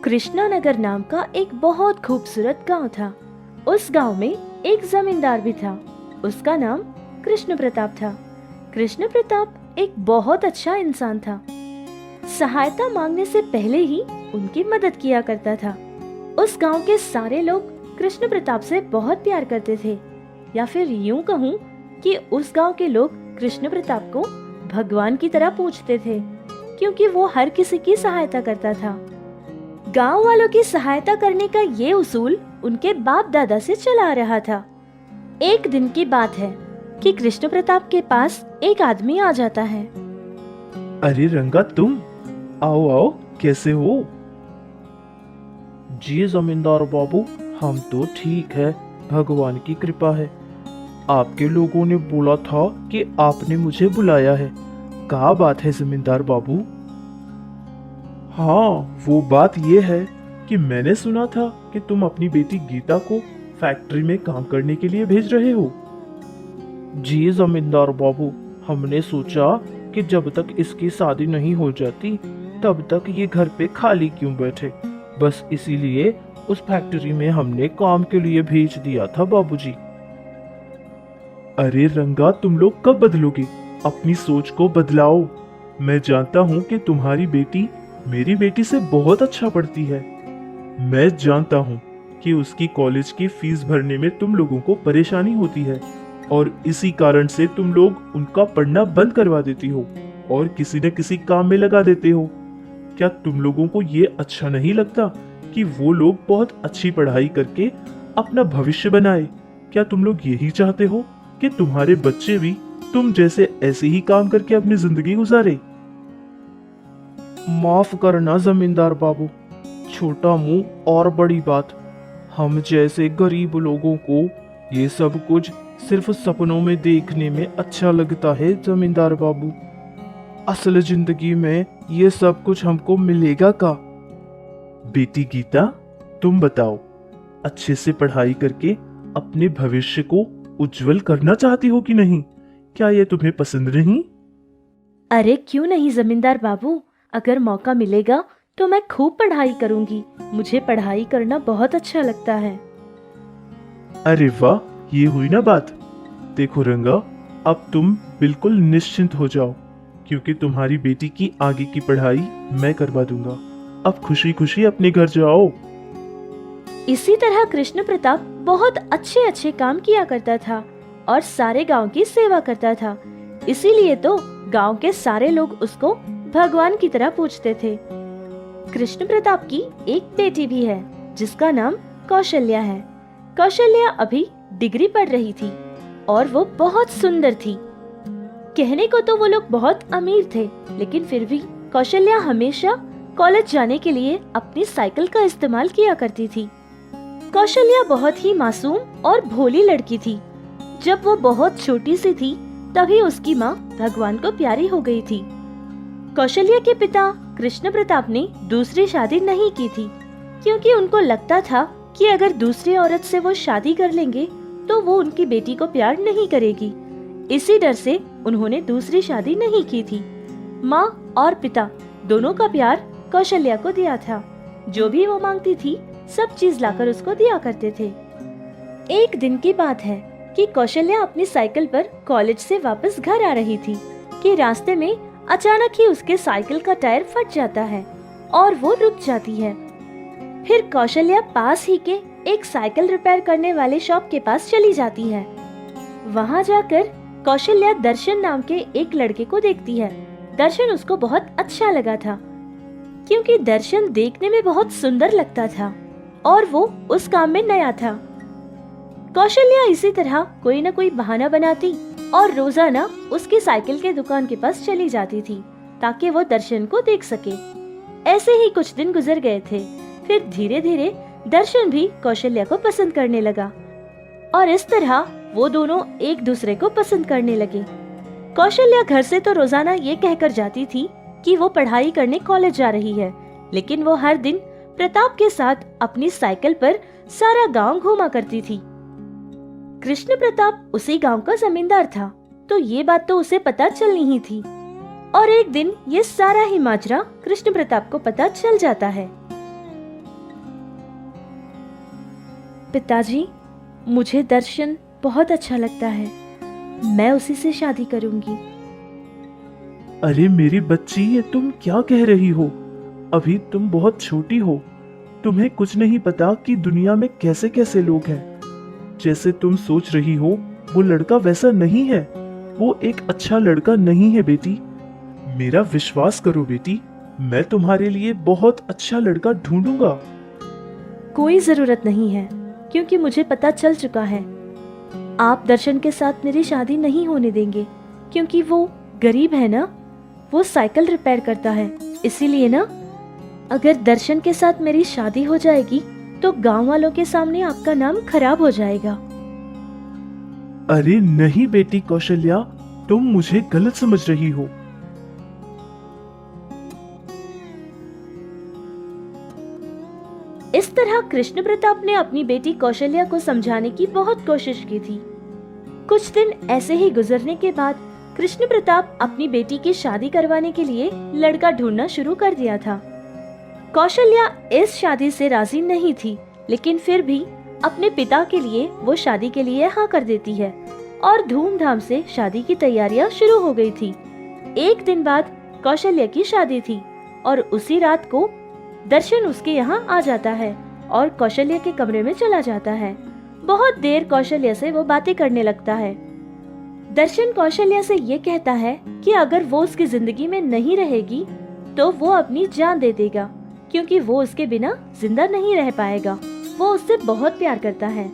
कृष्णानगर नाम का एक बहुत खूबसूरत गांव था। उस गांव में एक जमींदार भी था। उसका नाम कृष्ण प्रताप था। कृष्ण प्रताप एक बहुत अच्छा इंसान था। सहायता मांगने से पहले ही उनकी मदद किया करता था। उस गांव के सारे लोग कृष्ण प्रताप से बहुत प्यार करते थे, या फिर यूं कहूं कि उस गांव के लोग कृष्ण प्रताप को भगवान की तरह पूजते थे, क्योंकि वो हर किसी की सहायता करता था। गांव वालों की सहायता करने का ये उसूल उनके बाप दादा से चला आ रहा था। एक दिन की बात है कि कृष्ण प्रताप के पास एक आदमी आ जाता है। अरे रंगा, तुम आओ आओ, कैसे हो? जी जमींदार बाबू, हम तो ठीक है, भगवान की कृपा है। आपके लोगों ने बोला था कि आपने मुझे बुलाया है। क्या बात है जमींदार बाबू? हाँ, वो बात ये है कि मैंने सुना था कि तुम अपनी बेटी गीता को फैक्ट्री में काम करने के लिए भेज रहे हो। जी जमींदार बाबू, हमने सोचा कि जब तक इसकी शादी नहीं हो जाती तब तक ये घर पे खाली क्यों बैठे, बस इसीलिए उस फैक्ट्री में हमने काम के लिए भेज दिया था बाबूजी। अरे रंगा, तुम लोग कब बदलोगे? अपनी सोच को बदलाओ। मैं जानता हूँ कि तुम्हारी बेटी मेरी बेटी से बहुत अच्छा पढ़ती है। मैं जानता हूँ कि उसकी कॉलेज की फीस भरने में तुम लोगों को परेशानी होती है और इसी कारण से तुम लोग उनका पढ़ना बंद करवा देती हो और किसी न किसी काम में लगा देते हो। क्या तुम लोगों को ये अच्छा नहीं लगता कि वो लोग बहुत अच्छी पढ़ाई करके अपना भविष्य बनाए? क्या तुम लोग यही चाहते हो कि तुम्हारे बच्चे भी तुम जैसे ऐसे ही काम करके अपनी जिंदगी गुजारे? माफ करना जमींदार बाबू, छोटा मुंह और बड़ी बात। हम जैसे गरीब लोगों को ये सब कुछ सिर्फ सपनों में देखने में अच्छा लगता है जमींदार बाबू। असल जिंदगी में ये सब कुछ हमको मिलेगा का? बेटी गीता, तुम बताओ, अच्छे से पढ़ाई करके अपने भविष्य को उज्जवल करना चाहती हो कि नहीं? क्या ये तुम्हें पसंद नहीं? अरे क्यों नहीं जमींदार बाबू, अगर मौका मिलेगा तो मैं खूब पढ़ाई करूंगी। मुझे पढ़ाई करना बहुत अच्छा लगता है। अरे वाह, ये हुई ना बात। देखो रंगा, अब तुम बिल्कुल निश्चिंत हो जाओ, क्योंकि तुम्हारी बेटी की आगे की पढ़ाई मैं करवा दूंगा। अब खुशी खुशी अपने घर जाओ। इसी तरह कृष्ण प्रताप बहुत अच्छे अच्छे काम किया करता था और सारे गांव की सेवा करता था। इसीलिए तो गांव के सारे लोग उसको भगवान की तरह पूजते थे। कृष्ण प्रताप की एक बेटी भी है जिसका नाम कौशल्या है। कौशल्या अभी डिग्री पढ़ रही थी और वो बहुत सुंदर थी। कहने को तो वो लोग बहुत अमीर थे, लेकिन फिर भी कौशल्या हमेशा कॉलेज जाने के लिए अपनी साइकिल का इस्तेमाल किया करती थी। कौशल्या बहुत ही मासूम और भोली लड़की थी। जब वो बहुत छोटी सी थी तभी उसकी माँ भगवान को प्यारी हो गई थी। कौशल्या के पिता कृष्ण प्रताप ने दूसरी शादी नहीं की थी, क्योंकि उनको लगता था कि अगर दूसरी औरत से वो शादी कर लेंगे तो वो उनकी बेटी को प्यार नहीं करेगी। इसी डर से उन्होंने दूसरी शादी नहीं की थी। माँ और पिता दोनों का प्यार कौशल्या को दिया था। जो भी वो मांगती थी सब चीज लाकर उसको दिया करते थे। एक दिन की बात है कि कौशल्या अपनी साइकिल पर कॉलेज से वापस घर आ रही थी कि रास्ते में अचानक ही उसके साइकिल का टायर फट जाता है और वो रुक जाती है। फिर कौशल्या पास ही के एक साइकिल रिपेयर करने वाले शॉप के पास चली जाती है। वहाँ जाकर कौशल्या दर्शन नाम के एक लड़के को देखती है। दर्शन उसको बहुत अच्छा लगा था, क्योंकि दर्शन देखने में बहुत सुंदर लगता था और वो उस काम में नया था। कौशल्या इसी तरह कोई न कोई बहाना बनाती और रोजाना उसकी साइकिल के दुकान के पास चली जाती थी ताकि वो दर्शन को देख सके। ऐसे ही कुछ दिन गुजर गए थे। फिर धीरे धीरे दर्शन भी कौशल्या को पसंद करने लगा और इस तरह वो दोनों एक दूसरे को पसंद करने लगे। कौशल्या घर से तो रोजाना ये कहकर जाती थी कि वो पढ़ाई करने कॉलेज जा रही है, लेकिन वो हर दिन प्रताप के साथ अपनी साइकिल पर सारा गांव घूमा करती थी। कृष्ण प्रताप उसी गांव का जमींदार था, तो ये बात तो उसे पता चलनी ही थी। और एक दिन ये सारा ही माजरा कृष्ण प्रताप को पता चल जाता है। पिताजी, मुझे दर्शन बहुत अच्छा लगता है। मैं उसी से शादी करूंगी। अरे मेरी बच्ची, ये तुम क्या कह रही हो? अभी तुम बहुत छोटी हो। तुम्हें कुछ नहीं पता कि दुनिया में कैसे कैसे लोग हैं। जैसे तुम सोच रही हो, वो लड़का वैसा नहीं है। वो एक अच्छा लड़का नहीं है बेटी। मेरा विश्वास करो बेटी, मैं तुम्हारे लिए बहुत अच्छा लड़का ढूंढूंगा। कोई जरूरत नहीं है, क्योंकि मुझे पता चल चुका है। आप दर्शन के साथ मेरी शादी नहीं होने देंगे, क्योंकि वो गरीब है ना। वो साइकिल रिपेयर करता है, इसीलिए ना। अगर दर्शन के साथ मेरी शादी हो जाएगी तो गांव वालों के सामने आपका नाम खराब हो जाएगा। अरे नहीं बेटी कौशल्या, तुम मुझे गलत समझ रही हो। इस तरह कृष्ण प्रताप ने अपनी बेटी कौशल्या को समझाने की बहुत कोशिश की थी। कुछ दिन ऐसे ही गुजरने के बाद कृष्ण प्रताप अपनी बेटी की शादी करवाने के लिए लड़का ढूंढना शुरू कर दिया था। कौशल्या इस शादी से राजी नहीं थी, लेकिन फिर भी अपने पिता के लिए वो शादी के लिए हाँ कर देती है और धूमधाम से शादी की तैयारियां शुरू हो गई थी। एक दिन बाद कौशल्या की शादी थी और उसी रात को दर्शन उसके यहाँ आ जाता है और कौशल्या के कमरे में चला जाता है। बहुत देर कौशल्या से वो बातें करने लगता है। दर्शन कौशल्या से ये कहता है कि अगर वो उसकी जिंदगी में नहीं रहेगी तो वो अपनी जान दे देगा, क्योंकि वो उसके बिना जिंदा नहीं रह पाएगा। वो उससे बहुत प्यार करता है।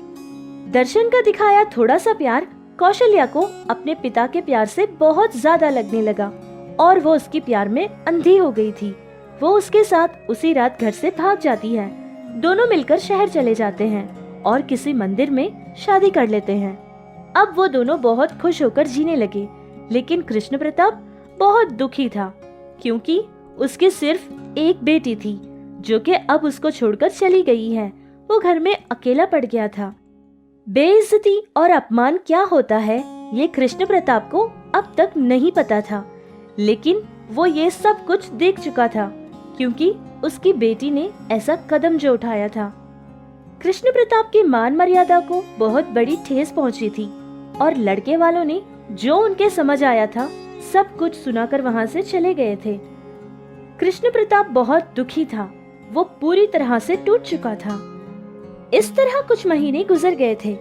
दर्शन का दिखाया थोड़ा सा प्यार कौशल्या को अपने पिता के प्यार से बहुत ज्यादा लगने लगा और वो उसके प्यार में अंधी हो गई थी। वो उसके साथ उसी रात घर से भाग जाती है। दोनों मिलकर शहर चले जाते हैं और किसी मंदिर में शादी कर लेते हैं। अब वो दोनों बहुत खुश होकर जीने लगे, लेकिन कृष्ण प्रताप बहुत दुखी था, क्योंकि उसकी सिर्फ एक बेटी थी जो कि अब उसको छोड़कर चली गई है। वो घर में अकेला पड़ गया था। बेइज्जती और अपमान क्या होता है ये कृष्ण प्रताप को अब तक नहीं पता था, लेकिन वो ये सब कुछ देख चुका था, क्योंकि उसकी बेटी ने ऐसा कदम जो उठाया था। कृष्ण प्रताप की मान मर्यादा को बहुत बड़ी ठेस पहुंची थी और लड़के वालों ने जो उनके समझ आया था सब कुछ सुनाकर वहां से चले गए थे। कृष्ण प्रताप बहुत दुखी था। वो पूरी तरह से टूट चुका था। इस तरह कुछ महीने गुजर गए थे।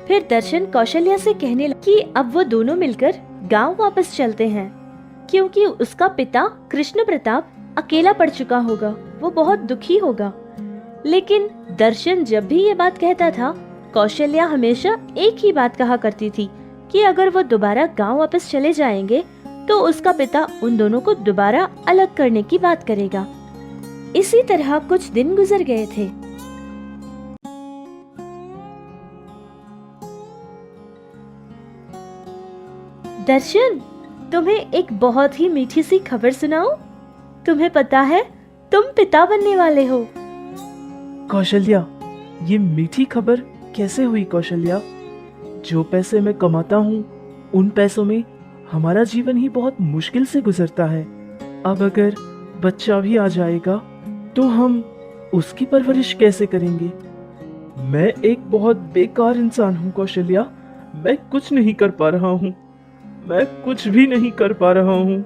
फिर दर्शन कौशल्या से कहने लगा कि अब वो दोनों मिलकर गांव वापस चलते हैं, क्योंकि उसका पिता कृष्ण प्रताप अकेला पड़ चुका होगा। वो बहुत दुखी होगा। लेकिन दर्शन जब भी ये बात कहता था, कौशल्या हमेशा एक ही बात कहा करती थी कि अगर वो दोबारा गांव वापस चले जाएंगे तो उसका पिता उन दोनों को दोबारा अलग करने की बात करेगा। इसी तरह कुछ दिन गुजर गए थे। दर्शन, तुम्हें एक बहुत ही मीठी सी खबर सुनाऊं? तुम्हें पता है तुम पिता बनने वाले हो। कौशल्या, ये मीठी खबर कैसे हुई कौशल्या? जो पैसे मैं कमाता हूँ उन पैसों में हमारा जीवन ही बहुत मुश्किल से गुजरता है। अब अगर बच्चा भी आ जाएगा तो हम उसकी परवरिश कैसे करेंगे? मैं एक बहुत बेकार इंसान हूँ कौशल्या। मैं कुछ नहीं कर पा रहा हूँ। मैं कुछ भी नहीं कर पा रहा हूँ।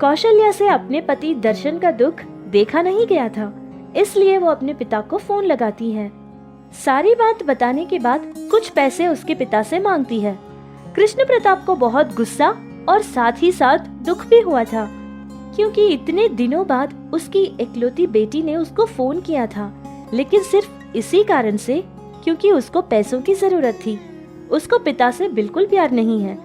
कौशल्या से अपने पति दर्शन का दुख देखा नहीं गया था, इसलिए वो अपने पिता को फोन लगाती है। सारी बात बताने के बाद कुछ पैसे उसके पिता से मांगती है। कृष्ण प्रताप को बहुत गुस्सा और साथ ही साथ दुख भी हुआ था, क्योंकि इतने दिनों बाद उसकी इकलौती बेटी ने उसको फोन किया था, लेकिन सिर्फ इसी कारण से क्योंकि उसको पैसों की जरूरत थी। उसको पिता से बिल्कुल प्यार नहीं है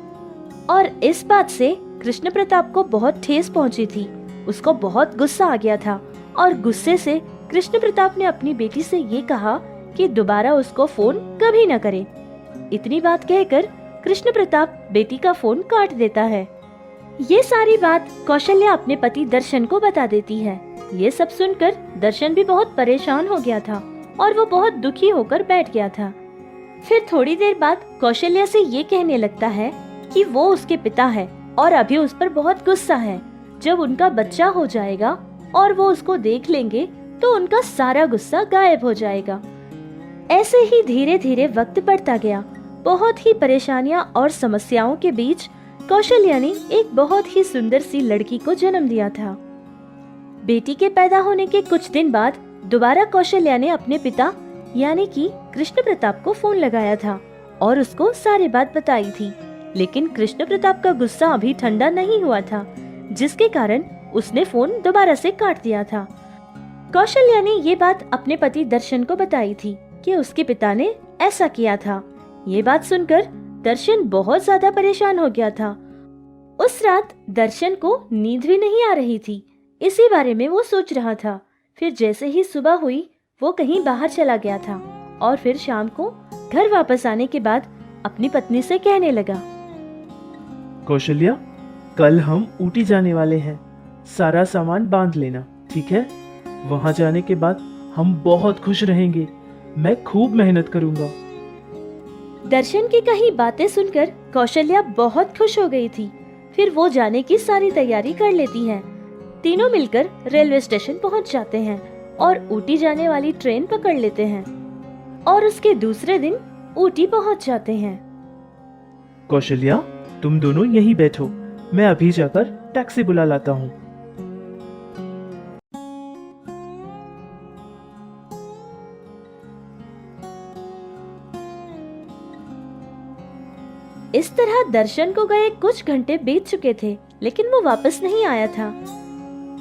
और इस बात से कृष्ण प्रताप को बहुत ठेस पहुंची थी। उसको बहुत गुस्सा आ गया था और गुस्से से कृष्ण प्रताप ने अपनी बेटी से ये कहा कि दोबारा उसको फोन कभी न करे। इतनी बात कहकर कृष्ण प्रताप बेटी का फोन काट देता है। ये सारी बात कौशल्या अपने पति दर्शन को बता देती है। ये सब सुनकर दर्शन भी बहुत परेशान हो गया था और वो बहुत दुखी होकर बैठ गया था। फिर थोड़ी देर बाद कौशल्या से ये कहने लगता है कि वो उसके पिता है और अभी उस पर बहुत गुस्सा है। जब उनका बच्चा हो जाएगा और वो उसको देख लेंगे तो उनका सारा गुस्सा गायब हो जाएगा। ऐसे ही धीरे धीरे वक्त बढ़ता गया। बहुत ही परेशानियां और समस्याओं के बीच कौशल्या ने एक बहुत ही सुंदर सी लड़की को जन्म दिया था। बेटी के पैदा होने के कुछ दिन बाद दोबारा कौशल्या ने अपने पिता यानी कि कृष्ण प्रताप को फोन लगाया था और उसको सारी बात बताई थी। लेकिन कृष्ण प्रताप का गुस्सा अभी ठंडा नहीं हुआ था, जिसके कारण उसने फोन दोबारा से काट दिया था। कौशल्या ने ये बात अपने पति दर्शन को बताई थी कि उसके पिता ने ऐसा किया था। ये बात सुनकर दर्शन बहुत ज्यादा परेशान हो गया था। उस रात दर्शन को नींद भी नहीं आ रही थी। इसी बारे में वो सोच रहा था। फिर जैसे ही सुबह हुई वो कहीं बाहर चला गया था और फिर शाम को घर वापस आने के बाद अपनी पत्नी से कहने लगा, कौशल्या, कल हम ऊटी जाने वाले हैं। सारा सामान बांध लेना, ठीक है? वहां जाने के बाद हम बहुत खुश रहेंगे। मैं खूब मेहनत करूंगा। दर्शन की कही बातें सुनकर कौशल्या बहुत खुश हो गई थी। फिर वो जाने की सारी तैयारी कर लेती है। तीनों मिलकर रेलवे स्टेशन पहुंच जाते हैं और ऊटी जाने वाली ट्रेन पकड़ लेते हैं और उसके दूसरे दिन ऊटी पहुंच जाते हैं। कौशल्या, तुम दोनों यहीं बैठो, मैं अभी जाकर टैक्सी बुला लाता हूँ। इस तरह दर्शन को गए कुछ घंटे बीत चुके थे, लेकिन वो वापस नहीं आया था,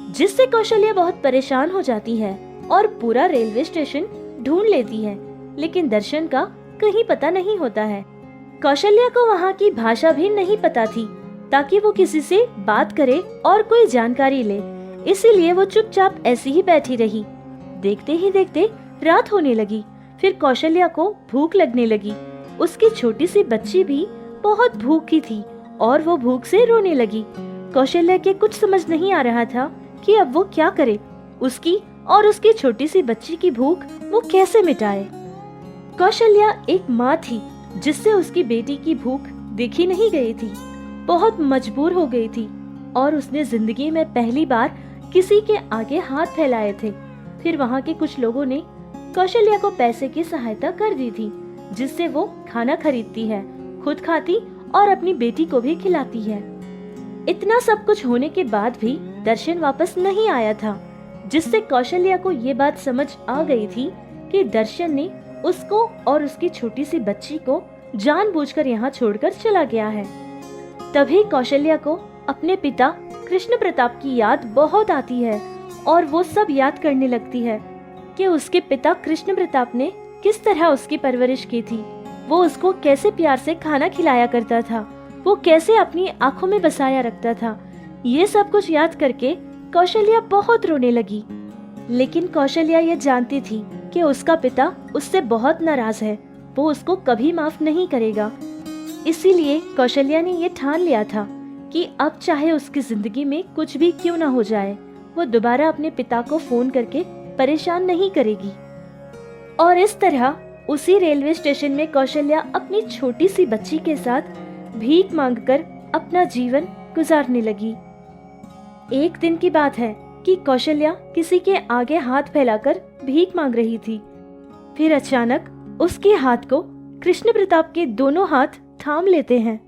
जिससे कौशल्या बहुत परेशान हो जाती है और पूरा रेलवे स्टेशन ढूंढ लेती है, लेकिन दर्शन का कहीं पता नहीं होता है। कौशल्या को वहाँ की भाषा भी नहीं पता थी ताकि वो किसी से बात करे और कोई जानकारी ले, इसीलिए वो चुपचाप ऐसी ही बैठी रही। देखते ही देखते रात होने लगी। फिर कौशल्या को भूख लगने लगी। उसकी छोटी सी बच्ची भी बहुत भूखी थी और वो भूख से रोने लगी। कौशल्या के कुछ समझ नहीं आ रहा था कि अब वो क्या करे। उसकी और उसकी छोटी सी बच्ची की भूख वो कैसे मिटाए। कौशल्या एक माँ थी जिससे उसकी बेटी की भूख देखी नहीं गई थी। बहुत मजबूर हो गई थी और उसने जिंदगी में पहली बार किसी के आगे हाथ फैलाए थे। फिर वहाँ के कुछ लोगों ने कौशल्या को पैसे की सहायता कर दी थी, जिससे वो खाना खरीदती है, खुद खाती और अपनी बेटी को भी खिलाती है। इतना सब कुछ होने के बाद भी दर्शन वापस नहीं आया था, जिससे कौशल्या को ये बात समझ आ गई थी कि दर्शन ने उसको और उसकी छोटी सी बच्ची को जानबूझकर यहाँ छोड़कर चला गया है। तभी कौशल्या को अपने पिता कृष्ण प्रताप की याद बहुत आती है और वो सब याद करने लगती है कि उसके पिता कृष्ण प्रताप ने किस तरह उसकी परवरिश की थी। वो उसको कैसे प्यार से खाना खिलाया करता था, वो कैसे अपनी आंखों में बसाया रखता था। ये सब कुछ याद करके कौशल्या बहुत रोने लगी। लेकिन कौशल्या ये जानती थी कि उसका पिता उससे बहुत नाराज है, वो उसको कभी माफ नहीं करेगा। इसीलिए कौशल्या ने ये ठान लिया था कि अब चाहे उसकी जिंदगी में कुछ भी क्यों ना हो जाए, वो दोबारा अपने पिता को फोन करके परेशान नहीं करेगी। और इस तरह उसी रेलवे स्टेशन में कौशल्या अपनी छोटी सी बच्ची के साथ भीख मांगकर अपना जीवन गुजारने लगी। एक दिन की बात है कि कौशल्या किसी के आगे हाथ फैलाकर भीख मांग रही थी। फिर अचानक उसके हाथ को कृष्ण प्रताप के दोनों हाथ थाम लेते हैं।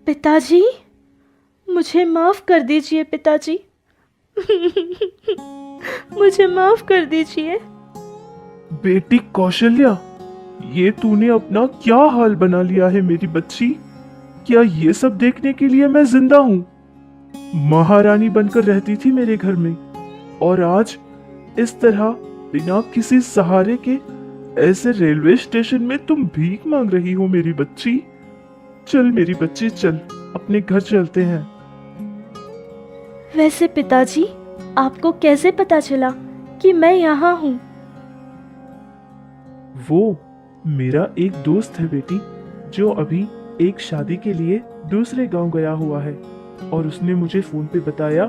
पिताजी, मुझे माफ कर दीजिए पिताजी। मुझे माफ कर दीजिए। बेटी कौशल्या, ये तूने अपना क्या हाल बना लिया है मेरी बच्ची। क्या ये सब देखने के लिए मैं जिंदा हूँ? महारानी बनकर रहती थी मेरे घर में और आज इस तरह बिना किसी सहारे के ऐसे रेलवे स्टेशन में तुम भीख मांग रही हो मेरी बच्ची। चल मेरी बच्ची, चल अपने घर चलते हैं। वैसे पिताजी, आपको कैसे पता चला कि मैं यहाँ हूँ? वो मेरा एक दोस्त है बेटी, जो अभी एक शादी के लिए दूसरे गांव गया हुआ है और उसने मुझे फोन पे बताया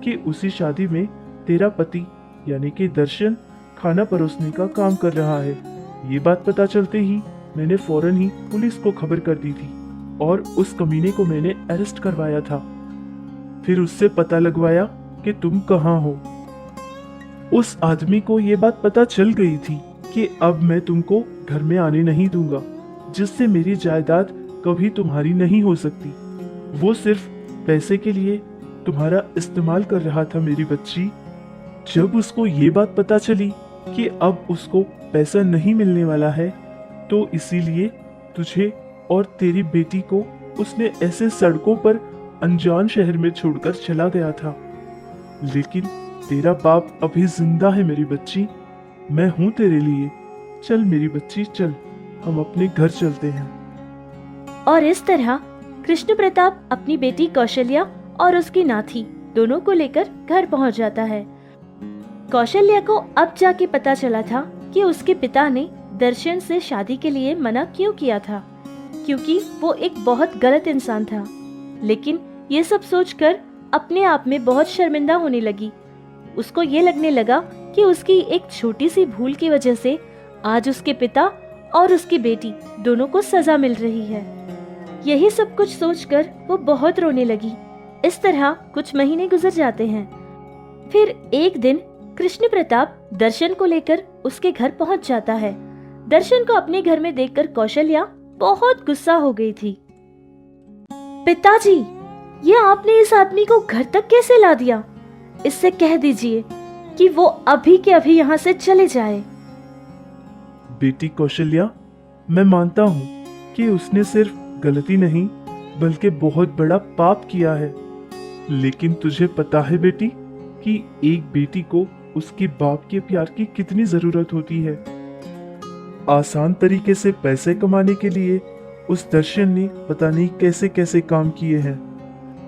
कि उसी शादी में तेरा पति यानी कि दर्शन खाना परोसने का काम कर रहा है। ये बात पता चलते ही मैंने फौरन ही पुलिस को खबर कर दी थी और उस कमीने को मैंने अरेस्ट करवाया था। फिर उससे पता लगवाया कि तुम कहाँ हो। उस आदमी को ये बात पता चल गई थी कि अब मैं तुमको घर में आने नहीं दूंगा, जिससे मेरी जायदाद कभी तुम्हारी नहीं हो सकती। वो सिर्फ पैसे के लिए तुम्हारा इस्तेमाल कर रहा था मेरी बच्ची। जब उसको ये बात पता चली कि अब उसको पैसा नहीं मिलने वाला है, तो इसीलिए तुझे और तेरी बेटी को उसने ऐसे सड़कों पर अनजान शहर में छोड़कर चला गया था। लेकिन तेरा बाप अभी जिंदा है मेरी बच्ची। मैं हूं तेरे लिए। चल मेरी बच्ची, चल, हम अपने घर चलते हैं। और इस तरह कृष्ण प्रताप अपनी बेटी कौशल्या और उसकी नाथी दोनों को लेकर घर पहुंच जाता है। कौशल्या को अब जाके पता चला था कि उसके पिता ने दर्शन से शादी के लिए मना क्यों किया था, क्योंकि वो एक बहुत गलत इंसान था। लेकिन ये सब सोचकर अपने आप में बहुत शर्मिंदा होने लगी। उसको ये लगने लगा कि उसकी एक छोटी सी भूल की वजह से आज उसके पिता और उसकी बेटी दोनों को सजा मिल रही है। यही सब कुछ सोचकर वो बहुत रोने लगी। इस तरह कुछ महीने गुजर जाते हैं। फिर एक दिन कृष्ण प्रताप दर्शन को लेकर उसके घर पहुंच जाता है। दर्शन को अपने घर में देखकर कौशल्या बहुत गुस्सा हो गई थी। पिताजी, ये आपने इस आदमी को घर तक कैसे ला दिया? इससे कह दीजिए कि वो अभी के अभी यहाँ से चले जाए। बेटी कौशल्या, मैं मानता हूँ कि उसने सिर्फ गलती नहीं बल्कि बहुत बड़ा पाप किया है। लेकिन तुझे पता है बेटी कि एक बेटी को उसके बाप के प्यार की कितनी जरूरत होती है। आसान तरीके से पैसे कमाने के लिए उस दर्शन ने पता नहीं कैसे कैसे काम किए हैं।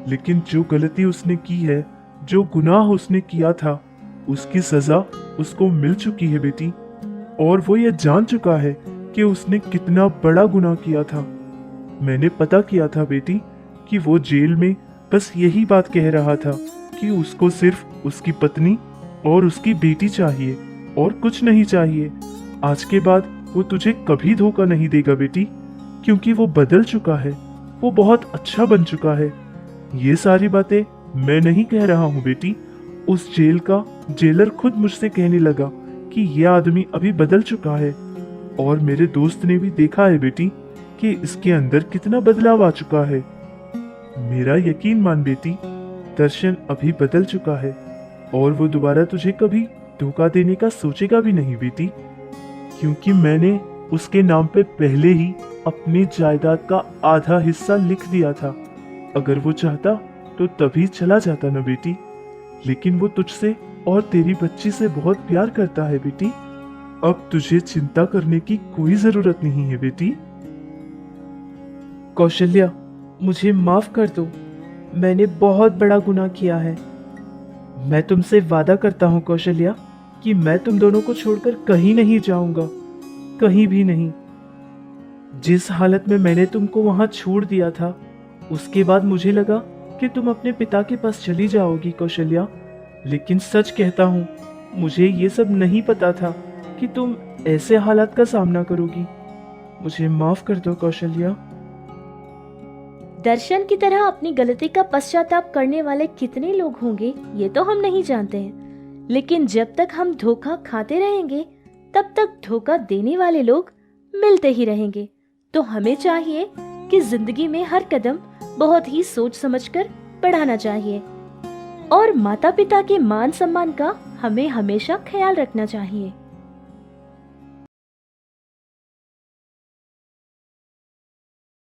लेकिन जो गलती उसने की है, जो गुनाह उसने किया था, उसकी सजा उसको मिल चुकी है बेटी। और वो ये जान चुका है कि उसने कितना बड़ा गुनाह किया था। मैंने पता किया था बेटी कि वो जेल में बस यही बात कह रहा था कि उसको सिर्फ उसकी पत्नी और उसकी बेटी चाहिए और कुछ नहीं चाहिए। आज के बाद वो तुझे कभी धोखा नहीं देगा बेटी, क्योंकि वो बदल चुका है। वो बहुत अच्छा बन चुका है। ये सारी बातें मैं नहीं कह रहा हूँ बेटी। उस जेल का जेलर खुद मुझसे कहने लगा कि ये आदमी अभी बदल चुका है। और मेरे दोस्त ने भी देखा है बेटी कि इसके अंदर कितना बदलाव आ चुका है। मेरा यकीन मान बेटी, दर्शन अभी बदल चुका है और वो दोबारा तुझे कभी धोखा देने का सोचेगा भी नहीं बेटी, क्योंकि मैंने उसके नाम पे पहले ही अपनी जायदाद का आधा हिस्सा लिख दिया था। अगर वो चाहता तो तभी चला जाता ना बेटी। लेकिन वो तुझसे और तेरी बच्ची से बहुत प्यार करता है बेटी। अब तुझे चिंता करने की कोई जरूरत नहीं है बेटी। कौशल्या, मुझे माफ कर दो। मैंने बहुत बड़ा गुनाह किया है। मैं तुमसे वादा करता हूँ कौशल्या कि मैं तुम दोनों को छोड़कर कहीं नहीं जाऊंगा, कहीं भी नहीं। जिस हालत में मैंने तुमको वहां छोड़ दिया था, उसके बाद मुझे लगा कि तुम अपने पिता के पास चली जाओगी कौशल्या। लेकिन सच कहता हूँ, मुझे ये सब नहीं पता था कि तुम ऐसे हालात का सामना करोगी। मुझे माफ कर दो कौशल्या। दर्शन की तरह अपनी गलती का पश्चाताप करने वाले कितने लोग होंगे ये तो हम नहीं जानते हैं। लेकिन जब तक हम धोखा खाते रहेंगे, तब तक धोखा देने वाले लोग मिलते ही रहेंगे। तो हमें चाहिए कि जिंदगी में हर कदम बहुत ही सोच समझकर बढ़ाना चाहिए और माता पिता के मान सम्मान का हमें हमेशा ख्याल रखना चाहिए।